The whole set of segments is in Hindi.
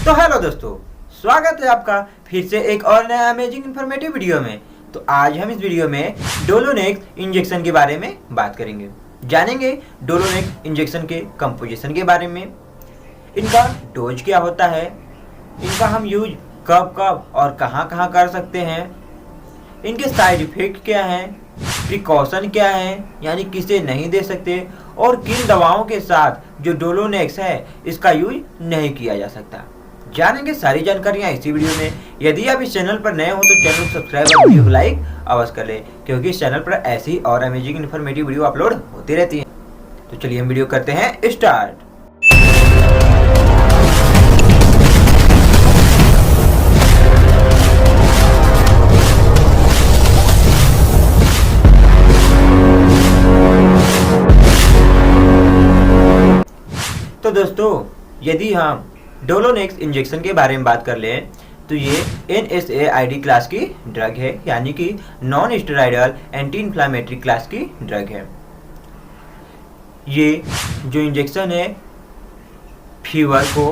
तो हेलो दोस्तों, स्वागत है आपका फिर से एक और नया अमेजिंग इन्फॉर्मेटिव वीडियो में। तो आज हम इस वीडियो में डोलोनेक्स इंजेक्शन के बारे में बात करेंगे। जानेंगे डोलोनेक्स इंजेक्शन के कंपोजिशन के बारे में, इनका डोज क्या होता है, इनका हम यूज कब कब और कहां कहां कर सकते हैं, इनके साइड इफेक्ट क्या हैं, प्रिकॉशन क्या है यानी किसे नहीं दे सकते, और किन दवाओं के साथ जो डोलोनेक्स है इसका यूज नहीं किया जा सकता। जानेंगे सारी जानकारियां इसी वीडियो में। यदि आप इस चैनल पर नए हो तो चैनल को सब्सक्राइब और वीडियो को लाइक अवश्य कर लें, क्योंकि इस चैनल पर ऐसी और अमेजिंग इन्फॉर्मेटिव वीडियो अपलोड होती रहती है। तो चलिए हम वीडियो करते हैं स्टार्ट। तो दोस्तों, यदि हम डोलोनेक्स इंजेक्शन के बारे में बात कर लें तो ये NSAID क्लास की ड्रग है, यानी कि non steroidal anti inflammatory class की ड्रग है। ये जो इंजेक्शन है फीवर को,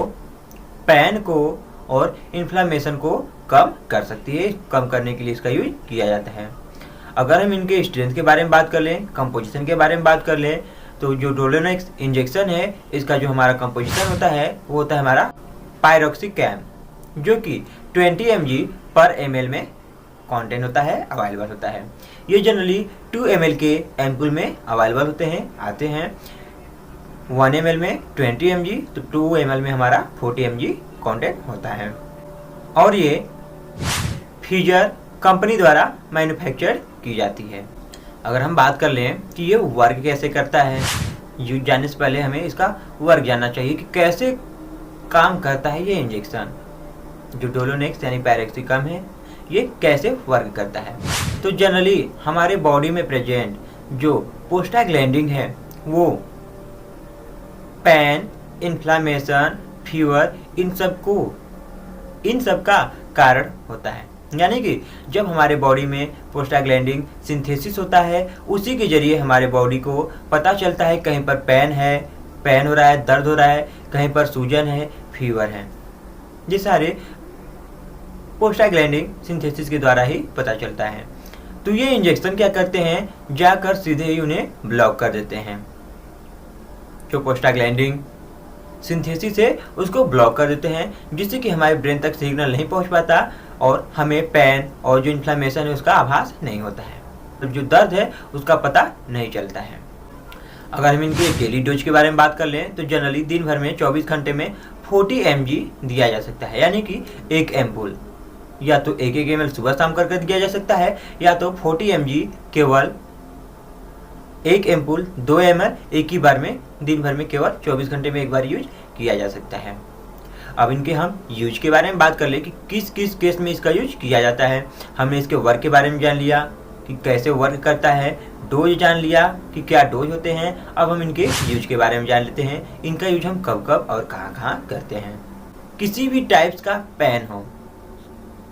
पेन को और इन्फ्लामेशन को कम कर सकती है। कम करने के लिए इसका यूज किया जाता है। अगर हम इनके स्ट्रेंथ के बारे में बात कर लें, कंपोजिशन के बारे में बात कर लें, तो जो डोलोनेक्स इंजेक्शन है इसका जो हमारा कंपोजिशन होता है वो होता है हमारा पायरोक्सिकैम, जो कि 20 mg पर ml में कंटेंट होता है, अवेलेबल होता है। ये जनरली 2 ml के एम्पुल में अवेलेबल आते हैं। 1 ml में 20 mg, तो 2 ml में हमारा 40 mg कंटेंट होता है। और ये फ्यूजर कंपनी द्वारा मैन्युफैक्चर की जाती है। अगर हम बात कर लें कि ये वर्क कैसे करता है, यूज जानने से पहले हमें इसका वर्क जानना चाहिए कि कैसे काम करता है ये इंजेक्शन। जो डोलोनेक्स यानी पायरोक्सिकम है ये कैसे वर्क करता है। तो जनरली हमारे बॉडी में प्रेजेंट जो प्रोस्टाग्लैंडिन है वो पेन, इन्फ्लामेशन, फीवर इन सब का कारण होता है। यानी कि जब हमारे बॉडी में प्रोस्टाग्लैंडिन सिंथेसिस होता है, उसी के जरिए हमारे बॉडी को पता चलता है कहीं पर पेन हो रहा है, दर्द हो रहा है, कहीं पर सूजन है, फीवर है। ये सारे प्रोस्टाग्लैंडिन सिंथेसिस के द्वारा ही पता चलता है। तो ये इंजेक्शन क्या करते हैं, जाकर सीधे ही उन्हें ब्लॉक कर देते हैं। जो प्रोस्टाग्लैंडिन सिंथेसिस है उसको ब्लॉक कर देते हैं, जिससे कि हमारे ब्रेन तक सिग्नल नहीं पहुंच पाता और हमें पेन और जो इन्फ्लामेशन है उसका आभास नहीं होता है, तो जो दर्द है उसका पता नहीं चलता है। अगर हम इनके डेली डोज के बारे में बात कर लें तो जनरली दिन भर में 24 घंटे में 40 mg दिया जा सकता है, यानी कि एक एम्पुल या तो 1 ml सुबह शाम करके दिया जा सकता है, या तो 40 mg केवल एक एम्पुल 2 ml एक ही बार में दिन भर में केवल 24 घंटे में एक बार यूज किया जा सकता है। अब इनके हम यूज के बारे में बात कर ले कि किस किस केस में इसका यूज किया जाता है। हमने इसके वर्क के बारे में जान लिया कि कैसे वर्क करता है, डोज जान लिया कि क्या डोज होते हैं। अब हम इनके यूज के बारे में जान लेते हैं, इनका यूज हम कब कब और कहाँ कहाँ करते हैं। किसी भी टाइप्स का पेन हो,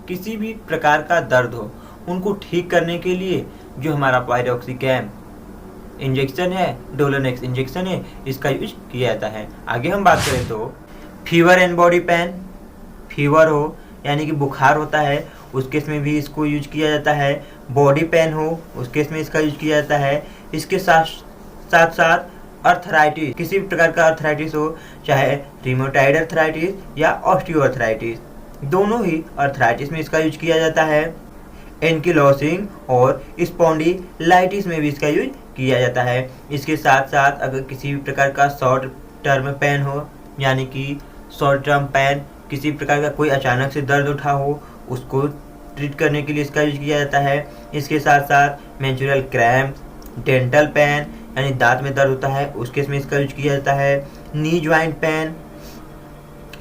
किसी भी प्रकार का दर्द हो, उनको ठीक करने के लिए जो हमारा पायरोक्सिकैम इंजेक्शन है, डोलोनेक्स इंजेक्शन है, इसका यूज किया जाता है। आगे हम बात करें तो fever and body pain, fever हो यानी कि बुखार होता है, उस केस में भी इसको यूज किया जाता है। बॉडी पेन हो उस केस में इसका यूज किया जाता है। इसके साथ साथ अर्थराइटिस, किसी भी प्रकार का अर्थराइटिस हो, चाहे रिमोटाइड अर्थराइटिस या ऑस्टियोआर्थराइटिस, दोनों ही अर्थराइटिस में इसका यूज किया जाता है। एंकिलोसिंग और स्पॉन्डिलाइटिस में भी इसका यूज किया जाता है। इसके साथ साथ अगर किसी भी प्रकार का शॉर्ट टर्म पेन हो, यानी कि शॉर्ट टर्म पेन, किसी प्रकार का कोई अचानक से दर्द उठा हो, उसको ट्रीट करने के लिए इसका यूज किया जाता है। इसके साथ साथ मेंस्ट्रुअल क्रैम्प, डेंटल पेन यानी दांत में दर्द होता है, उस केस में इसका यूज किया जाता है। नी ज्वाइंट पेन,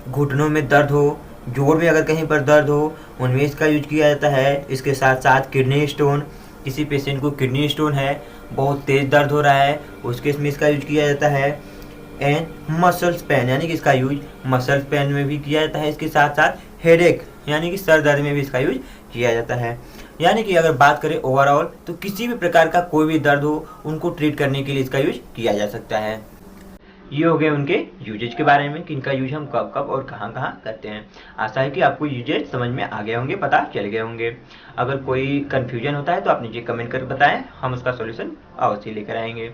घुटनों में दर्द हो, जोड़ में अगर कहीं पर दर्द हो, उनमें इसका यूज किया जाता है। इसके साथ साथ किडनी स्टोन, किसी पेशेंट को किडनी स्टोन है, बहुत तेज दर्द हो रहा है, उस केस में इसका यूज किया जाता है। एंड मसल्स पेन, यानी कि इसका यूज मसल्स पेन में भी किया जाता है। इसके साथ साथ हेडेक यानी कि सर दर्द में भी इसका यूज किया जाता है। यानी कि अगर बात करें ओवरऑल तो किसी भी प्रकार का कोई भी दर्द हो, उनको ट्रीट करने के लिए इसका यूज किया जा सकता है। ये हो गए उनके यूजेज के बारे में कि इनका यूज हम कब कब और कहाँ कहाँ करते हैं। आशा है कि आपको यूजेज समझ में आ गए होंगे, पता चल गए होंगे। अगर कोई कन्फ्यूजन होता है तो आप नीचे कमेंट कर बताएं, हम उसका सॉल्यूशन अवश्य लेकर आएंगे।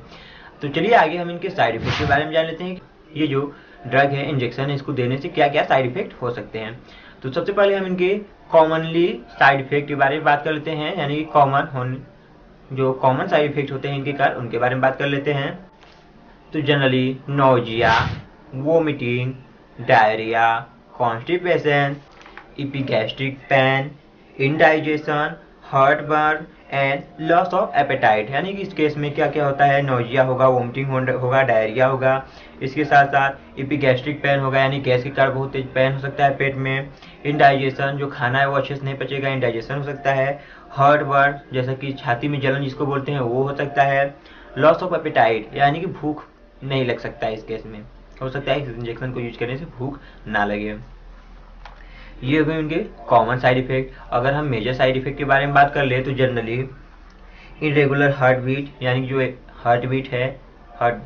तो चलिए आगे हम इनके साइड इफेक्ट के बारे में जान लेते हैं। ये जो ड्रग है, इंजेक्शन है, इसको देने से क्या क्या साइड इफेक्ट हो सकते हैं। तो सबसे पहले हम इनके कॉमनली साइड इफेक्ट के बारे में बात कर लेते हैं, यानी जो कॉमन साइड इफेक्ट होते हैं इनके कारण, उनके बारे में बात कर लेते हैं। तो generally nausea, vomiting, diarrhoea, constipation, epigastric pain, indigestion, heartburn and loss of appetite. यानी कि इस केस में क्या क्या होता है, नोजिया होगा, वोमिटिंग होगा, डायरिया होगा, इसके साथ साथ इपिगैस्ट्रिक पेन होगा, यानी गैस के कारण बहुत तेज पेन हो सकता है पेट में। इंडाइजेशन, जो खाना है वो अच्छे से नहीं पचेगा, इंडाइजेशन हो सकता है। हार्टबर्न, जैसा कि छाती में जलन जिसको बोलते हैं, वो हो सकता है। लॉस ऑफ एपेटाइट, यानी कि भूख नहीं लग सकता है, इस केस में हो सकता है इस इंजेक्शन को यूज करने से भूख ना लगे। ये हो गए उनके कॉमन साइड इफेक्ट। अगर हम मेजर साइड इफेक्ट के बारे में बात कर ले तो जनरली इरेगुलर हार्ट बीट, यानी जो हार्ट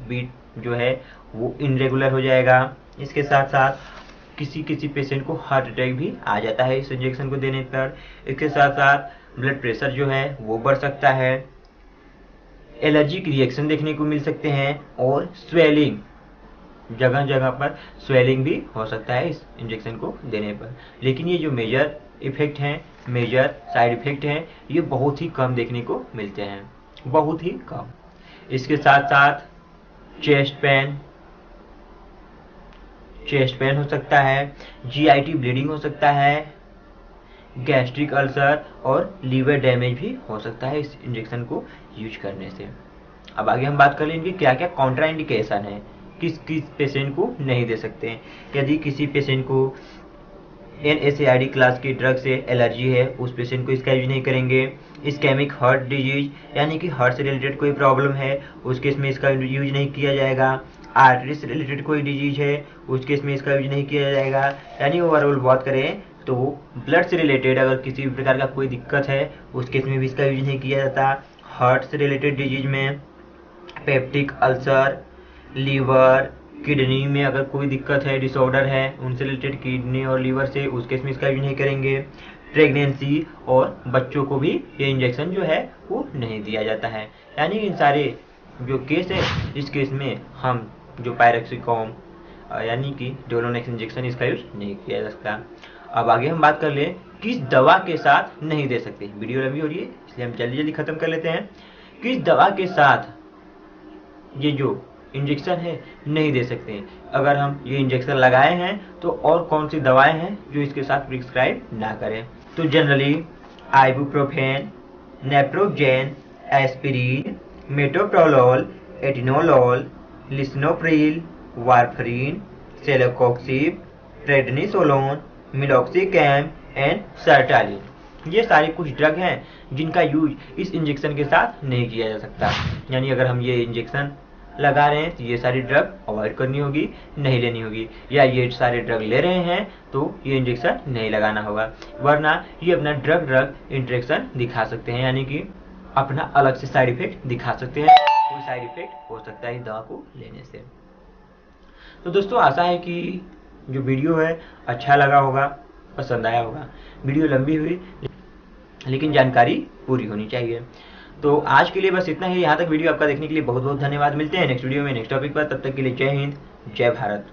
बीट जो है वो इनरेगुलर हो जाएगा। इसके साथ साथ किसी किसी पेशेंट को हार्ट अटैक भी आ जाता है इस इंजेक्शन को देने पर। इसके साथ साथ ब्लड प्रेशर जो है वो बढ़ सकता है, एलर्जिक रिएक्शन देखने को मिल सकते हैं, और स्वेलिंग, जगह जगह पर स्वेलिंग भी हो सकता है इस इंजेक्शन को देने पर। लेकिन ये जो मेजर इफेक्ट हैं, मेजर साइड इफेक्ट हैं, ये बहुत ही कम देखने को मिलते हैं, बहुत ही कम। इसके साथ साथ चेस्ट पेन हो सकता है, जीआईटी ब्लीडिंग हो सकता है, गैस्ट्रिक अल्सर और लीवर डैमेज भी हो सकता है इस इंजेक्शन को यूज करने से। अब आगे हम बात कर लेंगे क्या क्या कॉन्ट्रा इंडिकेशन है, किस किस पेशेंट को नहीं दे सकते हैं। यदि किसी पेशेंट को NSAID क्लास की ड्रग से एलर्जी है, उस पेशेंट को इसका यूज नहीं करेंगे। इस्केमिक हार्ट डिजीज, यानी कि हार्ट से रिलेटेड कोई प्रॉब्लम है, उस केस में इसका यूज नहीं किया जाएगा। आर्टरी से रिलेटेड कोई डिजीज है, उस केस में इसका यूज नहीं किया जाएगा। यानी ओवरऑल बात करें तो ब्लड से रिलेटेड अगर किसी भी प्रकार का कोई दिक्कत है, उस केस में भी इसका यूज नहीं किया जाता। हार्ट से रिलेटेड डिजीज में पेप्टिक अल्सर, लीवर, किडनी में अगर कोई दिक्कत है, डिसऑर्डर है, उनसे रिलेटेड किडनी और लीवर से, उस केस में इसका यूज नहीं करेंगे। प्रेगनेंसी और बच्चों को भी ये इंजेक्शन जो है वो नहीं दिया जाता है। यानी इन सारे जो केस है, इस केस में हम जो पायरोक्सिकॉम यानी कि डोलोनेक्स इंजेक्शन, इसका यूज नहीं किया जा सकता। अब आगे हम बात कर ले किस दवा के साथ नहीं दे सकते। वीडियो लंबी हो रही है इसलिए हम जल्दी जल्दी खत्म कर लेते हैं। किस दवा के साथ ये जो इंजेक्शन है नहीं दे सकते। अगर हम ये इंजेक्शन लगाए हैं तो और कौन सी दवाएं हैं जो इसके साथ प्रिस्क्राइब ना करें। तो generally ibuprofen, naproxen, aspirin, metoprolol, atenolol, lisinopril, warfarin, celecoxib, prednisolone, meloxicam and sertraline. ये सारी कुछ ड्रग हैं जिनका यूज इस इंजेक्शन के साथ नहीं किया जा सकता। यानी अगर हम ये इंजेक्शन लगा रहे हैं तो ये सारी ड्रग अवॉइड करनी होगी, नहीं लेनी होगी, या ये सारे ड्रग ले रहे हैं तो ये इंजेक्शन नहीं लगाना होगा, वरना ये अपना ड्रग इंटरेक्शन दिखा सकते हैं, यानी कि अपना अलग से साइड इफेक्ट दिखा सकते हैं। कोई साइड इफेक्ट हो सकता है इस दवा को लेने से। तो दोस्तों आशा है कि जो वीडियो है अच्छा लगा होगा, पसंद आया होगा। वीडियो लंबी हुई लेकिन जानकारी पूरी होनी चाहिए। तो आज के लिए बस इतना ही। यहाँ तक वीडियो आपका देखने के लिए बहुत बहुत धन्यवाद। मिलते हैं नेक्स्ट वीडियो में नेक्स्ट टॉपिक पर। तब तक के लिए जय हिंद, जय भारत।